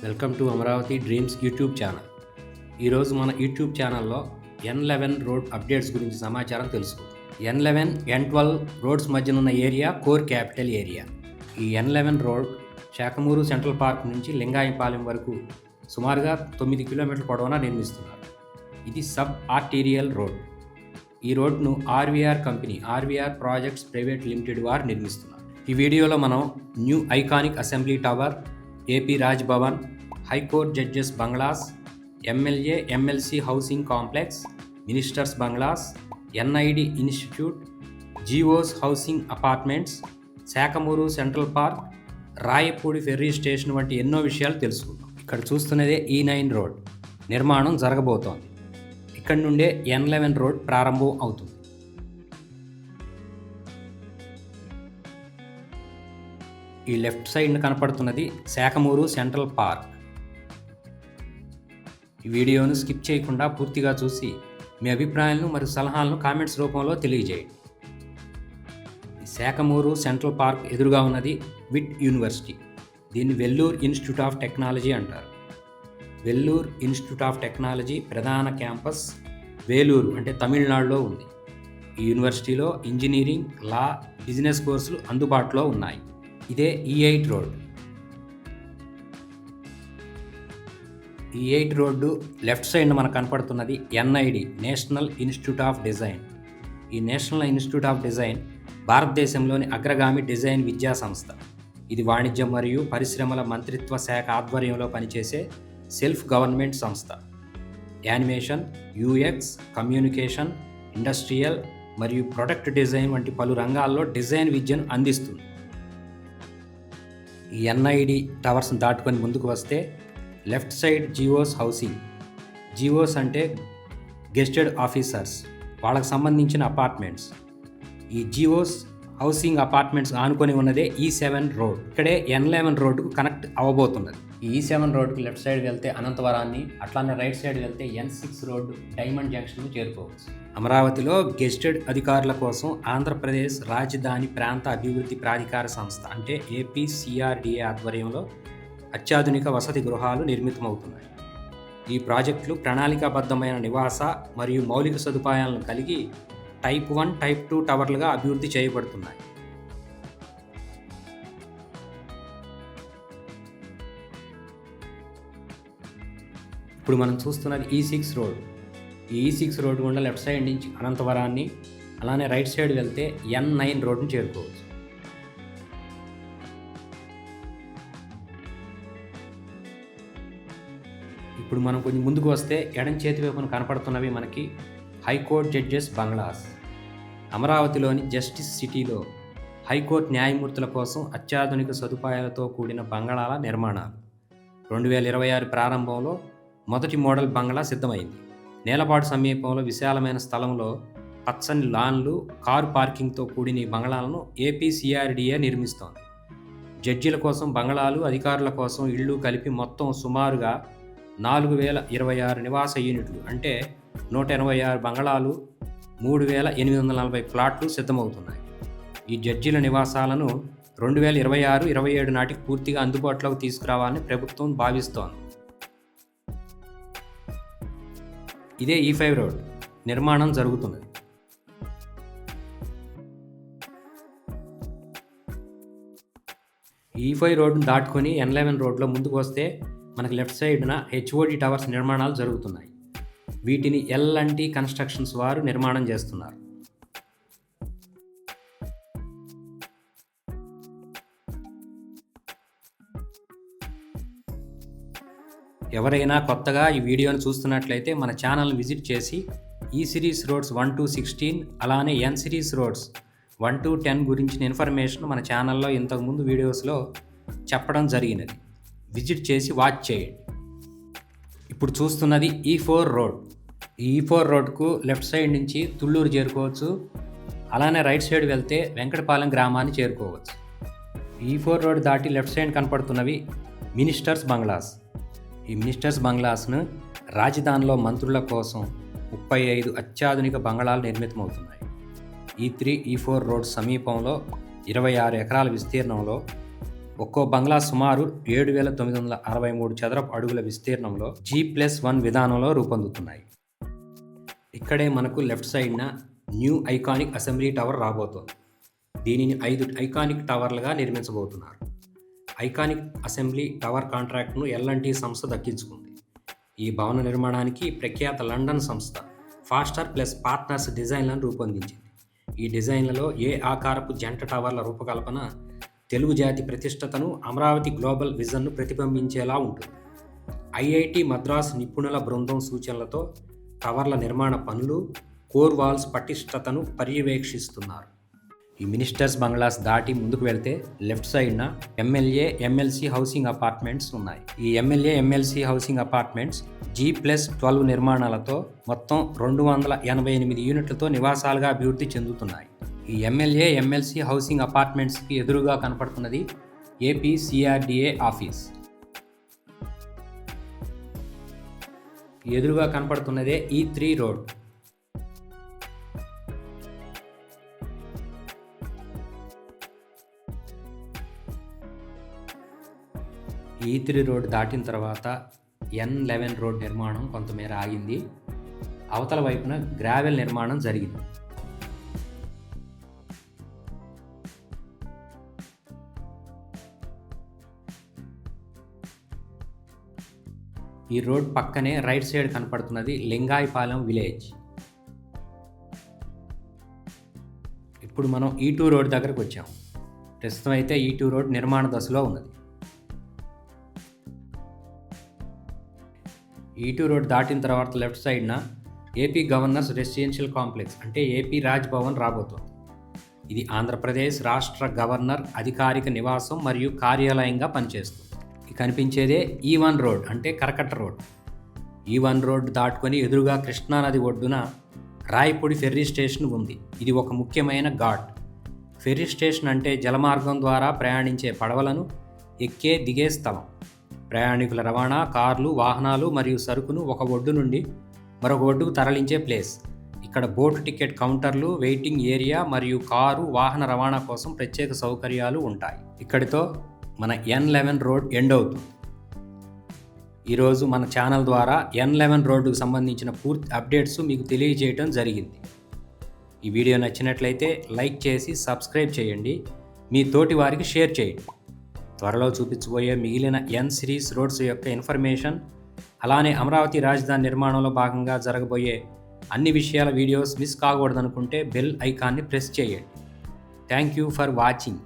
Welcome to Amaravati dreams YouTube channel. ఈరోజు మన YouTube ఛానల్లో N11 రోడ్ అప్డేట్స్ గురించి సమాచారం తెలుసుకుందాం. N11, N12 రోడ్స్ మధ్యనున్న ఏరియా కోర్ క్యాపిటల్ ఏరియా. ఈ N11 road Sakhamuru central park నుంచి లింగాయపాలెం వరకు సుమారుగా 9 కిలోమీటర్ల పొడవునా నిర్మిస్తున్నారు. ఇది సబ్ ఆర్టీరియల్ రోడ్. ఈ రోడ్ను ఆర్వీఆర్ ప్రాజెక్ట్స్ ప్రైవేట్ లిమిటెడ్ వారు నిర్మిస్తున్నారు. ఈ వీడియోలో మనం new iconic assembly tower, AP Raj Bhavan, high court judges bungalows, MLA MLC housing complex, ministers bungalows, NID institute, GOs housing apartments, Sakhamuru central park, Rayapudi ferry station వంటి ఎన్నో విషయాలు తెలుసుకుందాం. ఇక్కడ చూస్తున్నదే E9 రోడ్ నిర్మాణం జరగబోతోంది. ఇక్కడి నుండే N11 రోడ్ ప్రారంభం అవుతుంది. ఈ లెఫ్ట్ సైడ్న కనపడుతున్నది శాఖమూరు సెంట్రల్ పార్క్. ఈ వీడియోను స్కిప్ చేయకుండా పూర్తిగా చూసి మీ అభిప్రాయాలను మరియు సలహాలను కామెంట్స్ రూపంలో తెలియజేయండి. ఈ శాఖమూరు సెంట్రల్ పార్క్ ఎదురుగా ఉన్నది విట్ యూనివర్సిటీ. దీన్ని వెల్లూర్ ఇన్స్టిట్యూట్ ఆఫ్ టెక్నాలజీ అంటారు. వెల్లూర్ ఇన్స్టిట్యూట్ ఆఫ్ టెక్నాలజీ ప్రధాన క్యాంపస్ వేలూరు అంటే తమిళనాడులో ఉంది. ఈ యూనివర్సిటీలో ఇంజనీరింగ్, లా, బిజినెస్ కోర్సులు అందుబాటులో ఉన్నాయి. ఇదే E8 road. E8 road left side మనకు కనపడుతున్నది NID, national institute of design. ఈ నేషనల్ ఇన్స్టిట్యూట్ ఆఫ్ డిజైన్ భారతదేశంలోని అగ్రగామి డిజైన్ విద్యా సంస్థ. ఇది వాణిజ్యం మరియు పరిశ్రమల మంత్రిత్వ శాఖ ఆధ్వర్యంలో పనిచేసే సెల్ఫ్ గవర్నమెంట్ సంస్థ. యానిమేషన్, UX, కమ్యూనికేషన్, ఇండస్ట్రియల్ మరియు ప్రొడక్ట్ డిజైన్ వంటి పలు రంగాల్లో డిజైన్ విద్యను అందిస్తుంది. ఈ NID టవర్స్ని దాటుకొని ముందుకు వస్తే లెఫ్ట్ సైడ్ జీఓస్ హౌసింగ్. జీఓస్ అంటే గెస్టెడ్ ఆఫీసర్స్, వాళ్ళకు సంబంధించిన అపార్ట్మెంట్స్. ఈ జీఓస్ హౌసింగ్ అపార్ట్మెంట్స్ ఆనుకొని ఉన్నదే E7 రోడ్. ఇక్కడే N11 రోడ్డుకు కనెక్ట్ అవ్వబోతున్నది. ఈ E7 రోడ్డుకు లెఫ్ట్ సైడ్ వెళ్తే అనంతవరాన్ని, అట్లానే రైట్ సైడ్ వెళ్తే N6 రోడ్డు డైమండ్ జంక్షన్కు చేరుకోవచ్చు. అమరావతిలో గెస్టెడ్ అధికారుల కోసం ఆంధ్రప్రదేశ్ రాజధాని ప్రాంత అభివృద్ధి ప్రాధికార సంస్థ అంటే APCRDA ఆధ్వర్యంలో అత్యాధునిక వసతి గృహాలు నిర్మితమవుతున్నాయి. ఈ ప్రాజెక్టులు ప్రణాళికాబద్ధమైన నివాస మరియు మౌలిక సదుపాయాలను కలిగి టైప్ 1, టైప్ 2 టవర్లుగా అభివృద్ధి చేయబడుతున్నాయి. ఇప్పుడు మనం చూస్తున్నది E6 రోడ్. ఈ E6 రోడ్ గుండా లెఫ్ట్ సైడ్ నుంచి అనంతవరాన్ని, అలానే రైట్ సైడ్ వెళ్తే N9 రోడ్డుని చేరుకోవచ్చు. ఇప్పుడు మనం కొంచెం ముందుకు వస్తే ఎడం చేతి వైపున కనపడుతున్నవి మనకి హైకోర్ట్ జడ్జెస్ బంగ్లాస్. అమరావతిలోని జస్టిస్ సిటీలో హైకోర్టు న్యాయమూర్తుల కోసం అత్యాధునిక సదుపాయాలతో కూడిన బంగళాల నిర్మాణాలు. 2026 ప్రారంభంలో మొదటి మోడల్ బంగ్లా సిద్ధమైంది. నేలపాటు సమీపంలో విశాలమైన స్థలంలో పచ్చని లాన్లు, కారు పార్కింగ్తో కూడిన ఈ బంగ్లాలను APCRDA నిర్మిస్తోంది. జడ్జీల కోసం బంగ్లాలు, అధికారుల కోసం ఇళ్ళు కలిపి మొత్తం సుమారుగా 4026 నివాస యూనిట్లు అంటే 186 బంగ్లాలు, 3840 ప్లాట్లు సిద్ధమవుతున్నాయి. ఈ జడ్జీల నివాసాలను 2026-27 నాటికి పూర్తిగా అందుబాటులోకి తీసుకురావాలని ప్రభుత్వం భావిస్తోంది. ఇదే E5 రోడ్ నిర్మాణం జరుగుతున్నది. E5 రోడ్డును దాటుకొని N11 రోడ్లో ముందుకు వస్తే మనకు లెఫ్ట్ సైడ్న HOD టవర్స్ నిర్మాణాలు జరుగుతున్నాయి. వీటిని L&T కన్స్ట్రక్షన్స్ వారు నిర్మాణం చేస్తున్నారు. ఎవరైనా కొత్తగా ఈ వీడియోను చూస్తున్నట్లయితే మన ఛానల్ని విజిట్ చేసి ఈ సిరీస్ రోడ్స్ 1-16 అలానే N సిరీస్ రోడ్స్ 1-10 గురించిన ఇన్ఫర్మేషన్ మన ఛానల్లో ఇంతకుముందు వీడియోస్లో చెప్పడం జరిగినది. విజిట్ చేసి వాచ్ చేయండి. ఇప్పుడు చూస్తున్నది E4 రోడ్. ఈ E4 రోడ్కు లెఫ్ట్ సైడ్ నుంచి తుళ్ళూరు చేరుకోవచ్చు. అలానే రైట్ సైడ్ వెళ్తే వెంకటపాలెం గ్రామాన్ని చేరుకోవచ్చు. E4 రోడ్ దాటి లెఫ్ట్ సైడ్ కనపడుతున్నవి మినిస్టర్స్ బంగ్లాస్. ఈ మినిస్టర్స్ బంగ్లాస్ను రాజధానిలో మంత్రుల కోసం 35 అత్యాధునిక బంగ్లాలు నిర్మితమవుతున్నాయి. E3, E4 రోడ్ సమీపంలో 26 ఎకరాల విస్తీర్ణంలో ఒక్కో బంగ్లా సుమారు 7,963 చదరపు అడుగుల విస్తీర్ణంలో G+1 విధానంలో రూపొందుతున్నాయి. ఇక్కడే మనకు లెఫ్ట్ సైడ్న న్యూ ఐకానిక్ అసెంబ్లీ టవర్ రాబోతోంది. దీనిని 5 ఐకానిక్ టవర్లుగా నిర్మించబోతున్నారు. ఐకానిక్ అసెంబ్లీ టవర్ కాంట్రాక్ట్ను L&T సంస్థ దక్కించుకుంది. ఈ భవన నిర్మాణానికి ప్రఖ్యాత లండన్ సంస్థ ఫాస్టర్ ప్లస్ పార్ట్నర్స్ డిజైన్లను రూపొందించింది. ఈ డిజైన్లలో ఏ ఆకారపు జంట టవర్ల రూపకల్పన తెలుగు జాతి ప్రతిష్టతను, అమరావతి గ్లోబల్ విజన్ను ప్రతిబింబించేలా ఉంటుంది. IIT మద్రాస్ నిపుణుల బృందం సూచనలతో టవర్ల నిర్మాణ పనులు, కోర్ వాల్స్ పటిష్టతను పర్యవేక్షిస్తున్నారు. ఈ మినిస్టర్స్ బంగ్లాస్ దాటి ముందుకు వెళ్తే లెఫ్ట్ సైడ్న MLA MLC హౌసింగ్ అపార్ట్మెంట్స్ ఉన్నాయి. ఈ MLA MLC housing apartments G+12 నిర్మాణాలతో మొత్తం 288 యూనిట్లతో నివాసాలుగా అభివృద్ధి చెందుతున్నాయి. ఈ MLA MLC హౌసింగ్ అపార్ట్మెంట్స్కి ఎదురుగా కనపడుతున్నది AP CRDA ఆఫీస్. ఎదురుగా కనపడుతున్నదే E3 రోడ్. E3 రోడ్ దాటిన తర్వాత N11 రోడ్ నిర్మాణం కొంతమేర ఆగింది. అవతల వైపున గ్రావెల్ నిర్మాణం జరిగింది. ఈ రోడ్ పక్కనే రైట్ సైడ్ కనపడుతున్నది లింగాయపాలెం విలేజ్. ఇప్పుడు మనం E2 రోడ్ దగ్గరకు వచ్చాం. ప్రస్తుతం అయితే E2 రోడ్ నిర్మాణ దశలో ఉన్నది. E2 రోడ్ దాటిన తర్వాత లెఫ్ట్ సైడ్న AP గవర్నర్స్ రెసిడెన్షియల్ కాంప్లెక్స్ అంటే AP రాజ్ భవన్ రాబోతోంది. ఇది ఆంధ్రప్రదేశ్ రాష్ట్ర గవర్నర్ అధికారిక నివాసం మరియు కార్యాలయంగా పనిచేస్తుంది. ఇది కనిపించేదే E1 రోడ్ అంటే కరకట్ట రోడ్. E1 రోడ్ దాటుకొని ఎదురుగా కృష్ణానది ఒడ్డున రాయపూడి ఫెర్రీ స్టేషన్ ఉంది. ఇది ఒక ముఖ్యమైన ఘాట్. ఫెర్రీ స్టేషన్ అంటే జలమార్గం ద్వారా ప్రయాణించే పడవలను ఎక్కే దిగే స్థలం. ప్రయాణికుల రవాణా, కార్లు, వాహనాలు మరియు సరుకును ఒక ఒడ్డు నుండి మరొక ఒడ్డుకు తరలించే ప్లేస్. ఇక్కడ బోట్ టికెట్ కౌంటర్లు, వెయిటింగ్ ఏరియా మరియు కారు, వాహన రవాణా కోసం ప్రత్యేక సౌకర్యాలు ఉంటాయి. ఇక్కడితో మన N11 రోడ్ ఎండ్ అవుతుంది. ఈరోజు మన ఛానల్ ద్వారా N11 రోడ్డుకు సంబంధించిన పూర్తి అప్డేట్స్ మీకు తెలియజేయడం జరిగింది. ఈ వీడియో నచ్చినట్లయితే లైక్ చేసి సబ్స్క్రైబ్ చేయండి. మీ తోటి వారికి షేర్ చేయండి. త్వరలో చూపించబోయే మిగిలిన N సిరీస్ రోడ్స్ యొక్క ఇన్ఫర్మేషన్, అలానే అమరావతి రాజధాని నిర్మాణంలో భాగంగా జరగబోయే అన్ని విషయాల వీడియోస్ మిస్ కాకూడదనుకుంటే బెల్ ఐకాన్ని ప్రెస్ చేయండి. Thank you for watching.